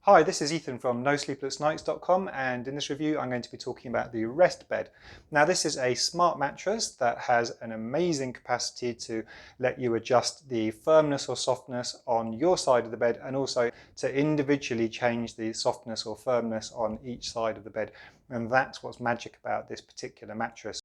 Hi, this is Ethan from NoSleeplessNights.com, and in this review I'm going to be talking about the ReST bed. Now this is a smart mattress that has an amazing capacity to let you adjust the firmness or softness on your side of the bed, and also to individually change the softness or firmness on each side of the bed. And that's what's magic about this particular mattress.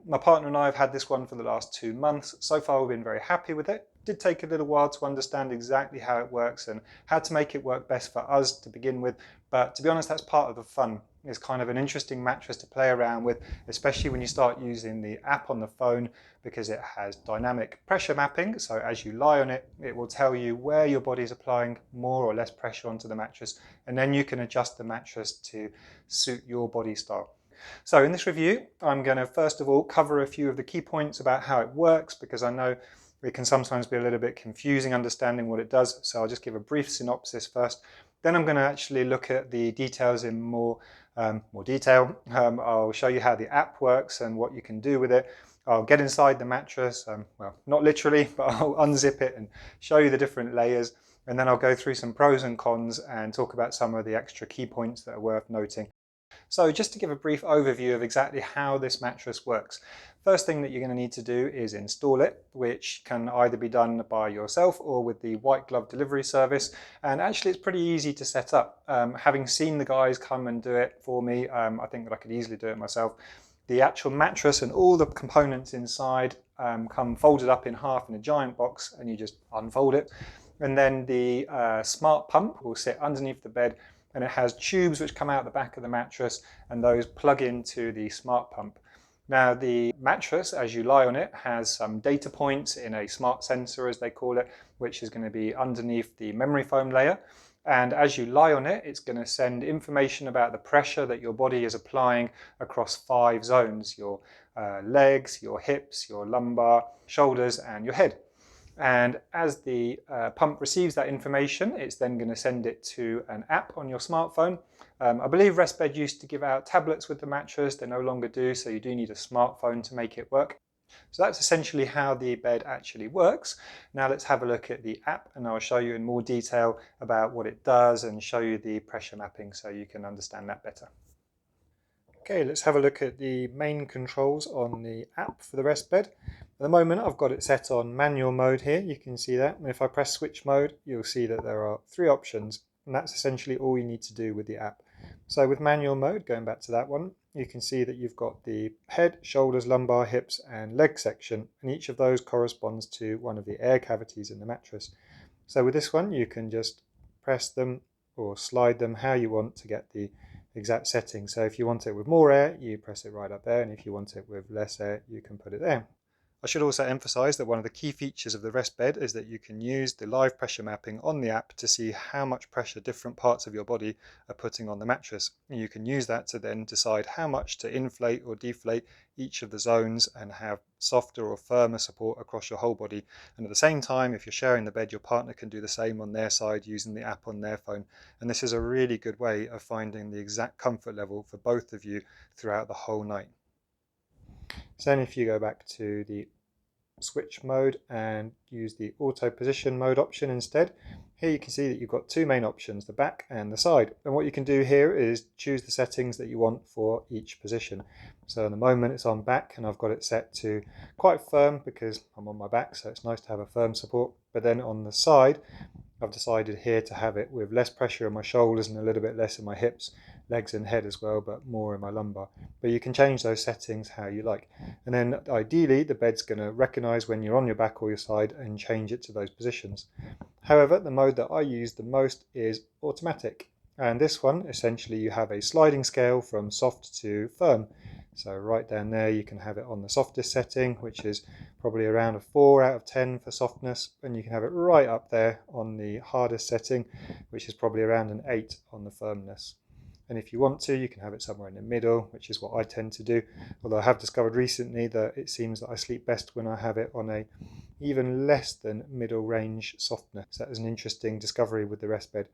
My partner and I have had this one for the last 2 months. So far we've been very happy with it. It did take a little while to understand exactly how it works and how to make it work best for us to begin with, but to be honest, that's part of the fun. It's kind of an interesting mattress to play around with, especially when you start using the app on the phone, because it has dynamic pressure mapping. So as you lie on it, it will tell you where your body is applying more or less pressure onto the mattress, and then you can adjust the mattress to suit your body style. So in this review, I'm going to first of all cover a few of the key points about how it works, because I know it can sometimes be a little bit confusing understanding what it does. So I'll just give a brief synopsis first. Then I'm going to actually look at the details in more detail. I'll show you how the app works and what you can do with it. I'll get inside the mattress, well, not literally, but I'll unzip it and show you the different layers. And then I'll go through some pros and cons and talk about some of the extra key points that are worth noting. So just to give a brief overview of exactly how this mattress works. First thing that you're going to need to do is install it, which can either be done by yourself or with the white glove delivery service. And actually it's pretty easy to set up. Having seen the guys come and do it for me, I think that I could easily do it myself. The actual mattress and all the components inside come folded up in half in a giant box, and you just unfold it. And then the smart pump will sit underneath the bed, and it has tubes which come out the back of the mattress, and those plug into the smart pump. Now the mattress, as you lie on it, has some data points in a smart sensor, as they call it, which is going to be underneath the memory foam layer. And as you lie on it, it's going to send information about the pressure that your body is applying across 5 zones: your legs, your hips, your lumbar, shoulders, and your head. And as the pump receives that information, it's then going to send it to an app on your smartphone. I believe ReST used to give out tablets with the mattress. They no longer do, so you do need a smartphone to make it work. So that's essentially how the bed actually works. Now let's have a look at the app, and I'll show you in more detail about what it does and show you the pressure mapping so you can understand that better. Okay, let's have a look at the main controls on the app for the ReST bed. At the moment I've got it set on manual mode here, you can see that. And if I press switch mode, you'll see that there are 3 options, and that's essentially all you need to do with the app. So with manual mode, going back to that one, you can see that you've got the head, shoulders, lumbar, hips and leg section, and each of those corresponds to one of the air cavities in the mattress. So with this one, you can just press them or slide them how you want to get the exact setting. So if you want it with more air, you press it right up there, and if you want it with less air, you can put it there. I should also emphasize that one of the key features of the ReST bed is that you can use the live pressure mapping on the app to see how much pressure different parts of your body are putting on the mattress. And you can use that to then decide how much to inflate or deflate each of the zones and have softer or firmer support across your whole body. And at the same time, if you're sharing the bed, your partner can do the same on their side using the app on their phone. And this is a really good way of finding the exact comfort level for both of you throughout the whole night. So then if you go back to the switch mode and use the auto position mode option instead, here you can see that you've got 2 main options, the back and the side. And what you can do here is choose the settings that you want for each position. So at the moment it's on back, and I've got it set to quite firm because I'm on my back, so it's nice to have a firm support. But then on the side, I've decided here to have it with less pressure on my shoulders and a little bit less in my hips, legs and head as well, but more in my lumbar. But you can change those settings how you like. And then ideally the bed's going to recognize when you're on your back or your side and change it to those positions. However, the mode that I use the most is automatic. And this one, essentially you have a sliding scale from soft to firm. So right down there you can have it on the softest setting, which is probably around a 4 out of 10 for softness, and you can have it right up there on the hardest setting, which is probably around an 8 on the firmness. And if you want to, you can have it somewhere in the middle, which is what I tend to do, although I have discovered recently that it seems that I sleep best when I have it on a even less than middle range softness. So that was an interesting discovery with the ReST bed.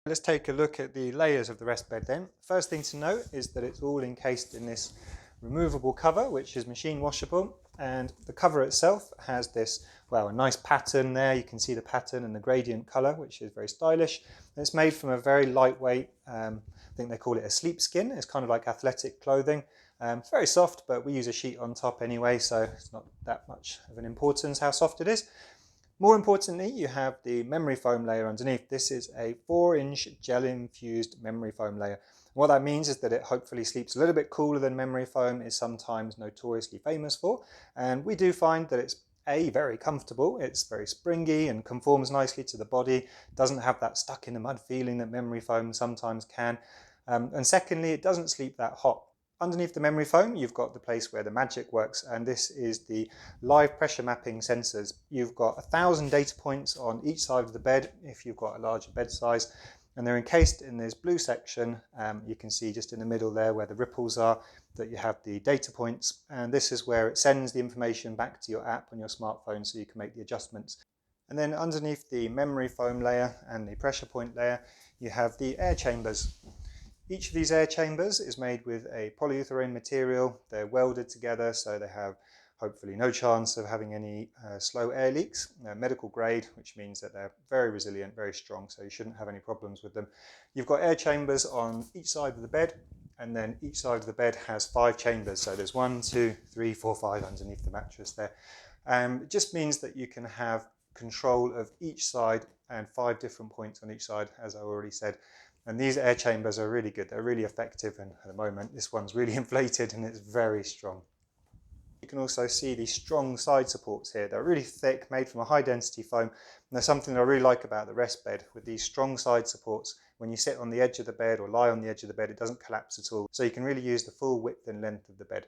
Let's take a look at the layers of the ReST bed then. First thing to note is that it's all encased in this removable cover, which is machine washable, and the cover itself has this, well, a nice pattern there. You can see the pattern and the gradient color, which is very stylish. And it's made from a very lightweight, I think they call it a sleep skin. It's kind of like athletic clothing. It's very soft, but we use a sheet on top anyway, so it's not that much of an importance how soft it is. More importantly, you have the memory foam layer underneath. This is a 4-inch gel-infused memory foam layer. What that means is that it hopefully sleeps a little bit cooler than memory foam is sometimes notoriously famous for. And we do find that it's very comfortable. It's very springy and conforms nicely to the body. Doesn't have that stuck in the mud feeling that memory foam sometimes can. And secondly, it doesn't sleep that hot. Underneath the memory foam, you've got the place where the magic works, and this is the live pressure mapping sensors. You've got 1,000 data points on each side of the bed if you've got a larger bed size, and they're encased in this blue section. You can see just in the middle there where the ripples are that you have the data points, and this is where it sends the information back to your app on your smartphone so you can make the adjustments. And then underneath the memory foam layer and the pressure point layer, you have the air chambers. Each of these air chambers is made with a polyurethane material. They're welded together, so they have hopefully no chance of having any slow air leaks. They're medical grade, which means that they're very resilient, very strong, so you shouldn't have any problems with them. You've got air chambers on each side of the bed, and then each side of the bed has 5 chambers. So there's 1, 2, 3, 4, 5 underneath the mattress there. It just means that you can have control of each side and 5 different points on each side, as I already said. And these air chambers are really good. They're really effective, and at the moment this one's really inflated and it's very strong. You can also see these strong side supports here. They're really thick, made from a high density foam, and there's something that I really like about the ReST bed. With these strong side supports, when you sit on the edge of the bed or lie on the edge of the bed, it doesn't collapse at all, so you can really use the full width and length of the bed.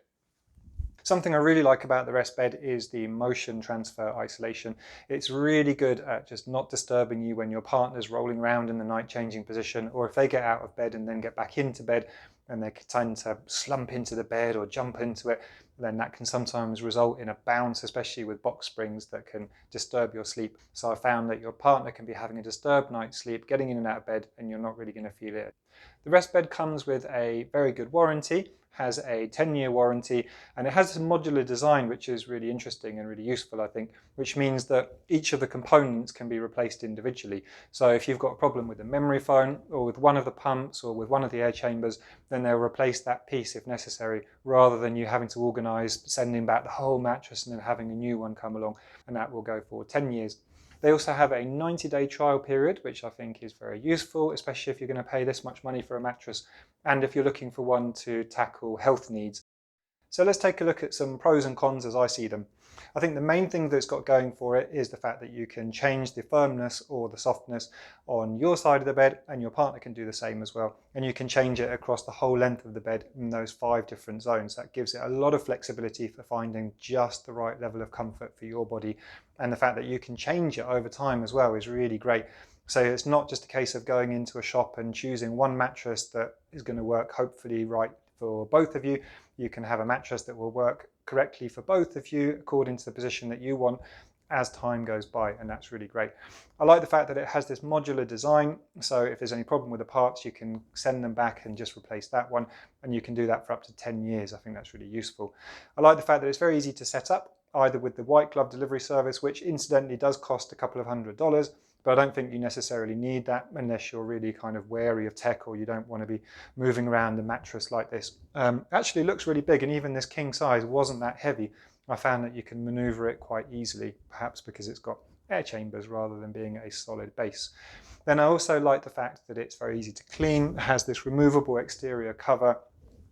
Something I really like about the ReST bed is the motion transfer isolation. It's really good at just not disturbing you when your partner's rolling around in the night changing position, or if they get out of bed and then get back into bed and they tend to slump into the bed or jump into it, then that can sometimes result in a bounce, especially with box springs that can disturb your sleep. So I found that your partner can be having a disturbed night's sleep, getting in and out of bed, and you're not really going to feel it. The ReST bed comes with a very good warranty, has a 10-year warranty, and it has a modular design which is really interesting and really useful, I think, which means that each of the components can be replaced individually. So if you've got a problem with the memory foam or with one of the pumps or with one of the air chambers, then they'll replace that piece if necessary, rather than you having to organise sending back the whole mattress and then having a new one come along, and that will go for 10 years. They also have a 90-day trial period, which I think is very useful, especially if you're going to pay this much money for a mattress and if you're looking for one to tackle health needs. So let's take a look at some pros and cons as I see them. I think the main thing that it's got going for it is the fact that you can change the firmness or the softness on your side of the bed, and your partner can do the same as well. And you can change it across the whole length of the bed in those 5 different zones. That gives it a lot of flexibility for finding just the right level of comfort for your body. And the fact that you can change it over time as well is really great. So it's not just a case of going into a shop and choosing one mattress that is going to work hopefully right for both of you. You can have a mattress that will work correctly for both of you according to the position that you want as time goes by, and that's really great. I like the fact that it has this modular design, so if there's any problem with the parts you can send them back and just replace that one, and you can do that for up to 10 years. I think that's really useful. I like the fact that it's very easy to set up, either with the white glove delivery service, which incidentally does cost a couple of $100s, but I don't think you necessarily need that unless you're really kind of wary of tech or you don't want to be moving around the mattress like this. Actually looks really big, and even this king size wasn't that heavy. I found that you can maneuver it quite easily, perhaps because it's got air chambers rather than being a solid base. Then I also like the fact that it's very easy to clean. It has this removable exterior cover,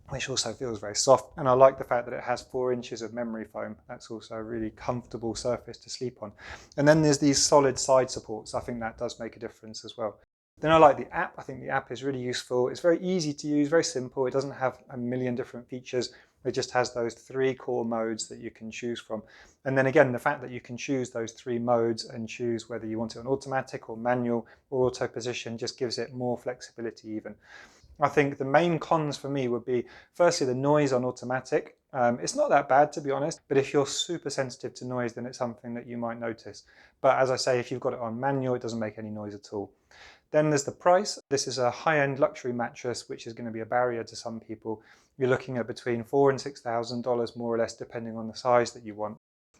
which also feels very soft, and I like the fact that it has 4 inches of memory foam. That's also a really comfortable surface to sleep on. And then there's these solid side supports. I think that does make a difference as well. Then I like the app. I think the app is really useful. It's very easy to use, very simple. It doesn't have a million different features. It just has those 3 core modes that you can choose from. And then again, the fact that you can choose those 3 modes and choose whether you want it on automatic or manual or auto position just gives it more flexibility even. I think the main cons for me would be, firstly, the noise on automatic. It's not that bad, to be honest, but if you're super sensitive to noise, then it's something that you might notice. But as I say, if you've got it on manual, it doesn't make any noise at all. Then there's the price. This is a high-end luxury mattress, which is going to be a barrier to some people. You're looking at between $4,000 and $6,000 more or less, depending on the size that you want.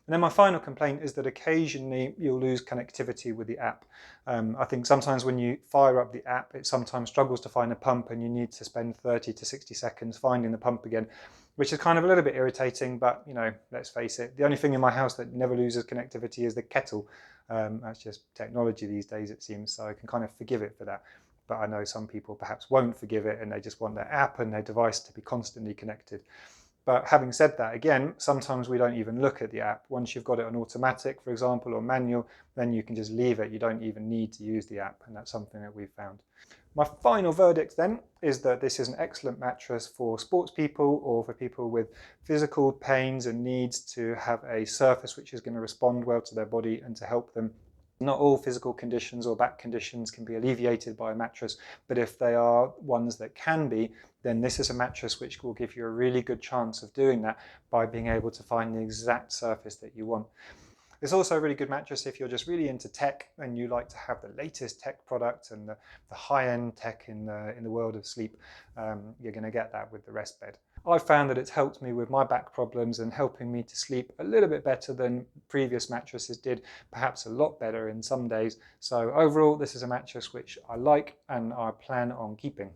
And then my final complaint is that occasionally you'll lose connectivity with the app. I think sometimes when you fire up the app, it sometimes struggles to find a pump and you need to spend 30 to 60 seconds finding the pump again, which is kind of a little bit irritating, but you know, let's face it, the only thing in my house that never loses connectivity is the kettle. That's just technology these days, it seems, so I can kind of forgive it for that. But I know some people perhaps won't forgive it and they just want their app and their device to be constantly connected. But having said that, again, sometimes we don't even look at the app. Once you've got it on automatic, for example, or manual, then you can just leave it. You don't even need to use the app, and that's something that we've found. My final verdict then is that this is an excellent mattress for sports people or for people with physical pains and needs to have a surface which is going to respond well to their body and to help them. Not all physical conditions or back conditions can be alleviated by a mattress, but if they are ones that can be, then this is a mattress which will give you a really good chance of doing that by being able to find the exact surface that you want. It's also a really good mattress if you're just really into tech and you like to have the latest tech product and the high-end tech in the world of sleep. You're going to get that with the ReST bed. I've found that it's helped me with my back problems and helping me to sleep a little bit better than previous mattresses did, perhaps a lot better in some days. So overall, this is a mattress which I like and I plan on keeping.